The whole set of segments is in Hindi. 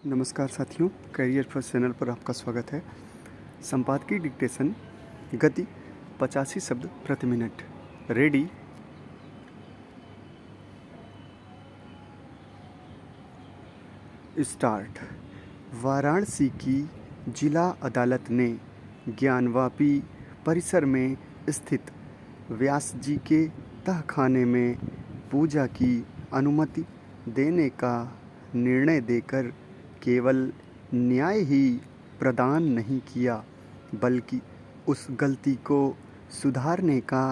नमस्कार साथियों, करियर फर्स्ट चैनल पर आपका स्वागत है। संपादकीय डिक्टेशन, गति 85 शब्द प्रति मिनट। रेडी। स्टार्ट। वाराणसी की जिला अदालत ने ज्ञानवापी परिसर में स्थित व्यास जी के तहखाने में पूजा की अनुमति देने का निर्णय देकर केवल न्याय ही प्रदान नहीं किया, बल्कि उस गलती को सुधारने का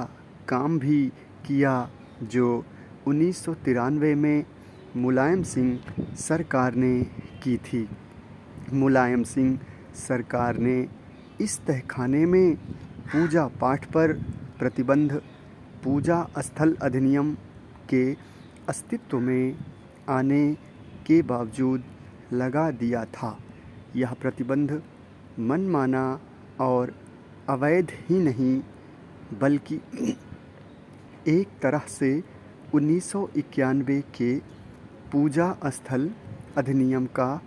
काम भी किया जो 1993 में मुलायम सिंह सरकार ने की थी। मुलायम सिंह सरकार ने इस तहखाने में पूजा पाठ पर प्रतिबंध पूजा स्थल अधिनियम के अस्तित्व में आने के बावजूद लगा दिया था। यह प्रतिबंध मनमाना और अवैध ही नहीं, बल्कि एक तरह से 1991 के पूजा स्थल अधिनियम का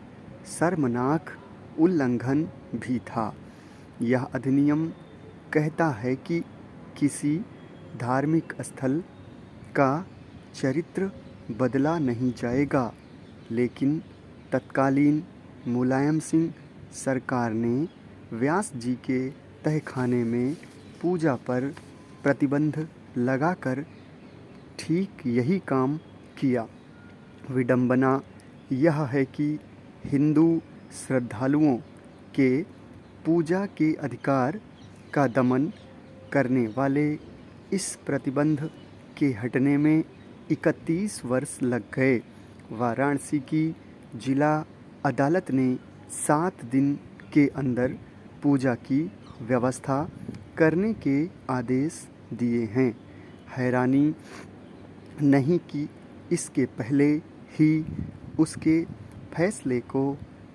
शर्मनाक उल्लंघन भी था। यह अधिनियम कहता है कि किसी धार्मिक स्थल का चरित्र बदला नहीं जाएगा, लेकिन तत्कालीन मुलायम सिंह सरकार ने व्यास जी के तहखाने में पूजा पर प्रतिबंध लगाकर ठीक यही काम किया। विडंबना यह है कि हिंदू श्रद्धालुओं के पूजा के अधिकार का दमन करने वाले इस प्रतिबंध के हटने में 31 वर्ष लग गए। वाराणसी की जिला अदालत ने 7 दिन के अंदर पूजा की व्यवस्था करने के आदेश दिए हैं। हैरानी नहीं कि इसके पहले ही उसके फैसले को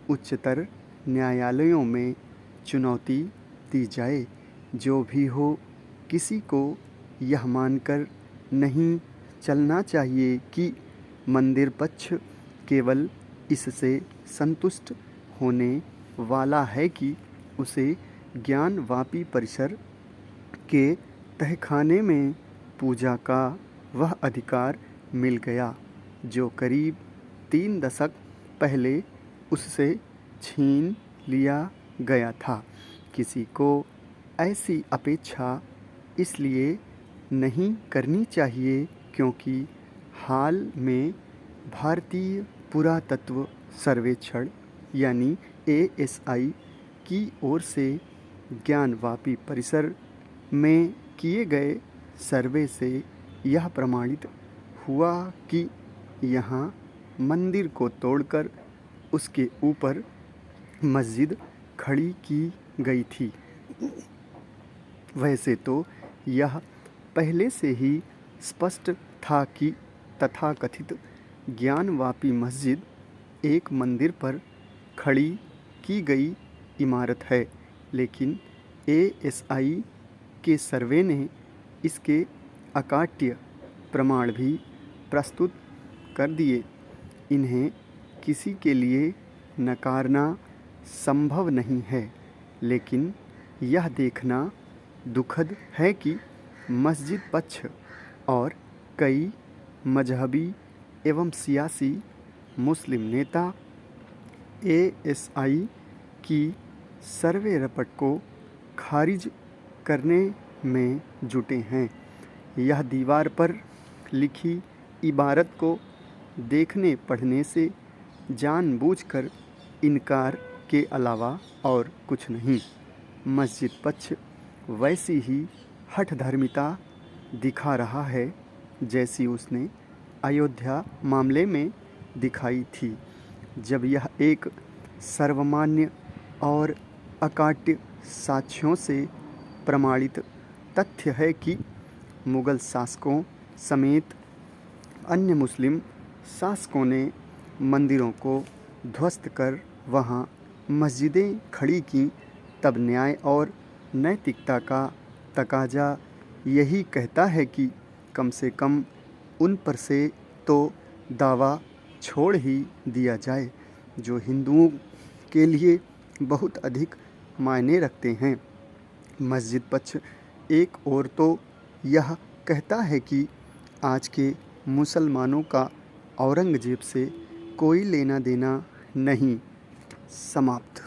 उच्चतर न्यायालयों में चुनौती दी जाए। जो भी हो, किसी को यह मानकर नहीं चलना चाहिए कि मंदिर पक्ष केवल इससे संतुष्ट होने वाला है कि उसे ज्ञानवापी परिसर के तहखाने में पूजा का वह अधिकार मिल गया जो करीब 3 दशक पहले उससे छीन लिया गया था। किसी को ऐसी अपेक्षा इसलिए नहीं करनी चाहिए क्योंकि हाल में भारतीय पुरातत्व सर्वेक्षण यानी ASI की ओर से ज्ञानवापी परिसर में किए गए सर्वे से यह प्रमाणित हुआ कि यहाँ मंदिर को तोड़कर उसके ऊपर मस्जिद खड़ी की गई थी। वैसे तो यह पहले से ही स्पष्ट था कि तथाकथित ज्ञानवापी मस्जिद एक मंदिर पर खड़ी की गई इमारत है, लेकिन ASI के सर्वे ने इसके अकाट्य प्रमाण भी प्रस्तुत कर दिए। इन्हें किसी के लिए नकारना संभव नहीं है, लेकिन यह देखना दुखद है कि मस्जिद पक्ष और कई मजहबी एवं सियासी मुस्लिम नेता ASI की सर्वे रिपोर्ट को खारिज करने में जुटे हैं। यह दीवार पर लिखी इबारत को देखने पढ़ने से जानबूझकर इनकार के अलावा और कुछ नहीं। मस्जिद पक्ष वैसी ही हठधर्मिता दिखा रहा है जैसी उसने अयोध्या मामले में दिखाई थी, जब यह एक सर्वमान्य और अकाट्य साक्ष्यों से प्रमाणित तथ्य है कि मुग़ल शासकों समेत अन्य मुस्लिम शासकों ने मंदिरों को ध्वस्त कर वहां मस्जिदें खड़ी की। तब न्याय और नैतिकता का तकाजा यही कहता है कि कम से कम उन पर से तो दावा छोड़ ही दिया जाए। जो हिंदुओं के लिए बहुत अधिक मायने रखते हैं। मस्जिद पक्ष एक और तो यह कहता है कि आज के मुसलमानों का औरंगज़ेब से कोई लेना देना नहीं। समाप्त।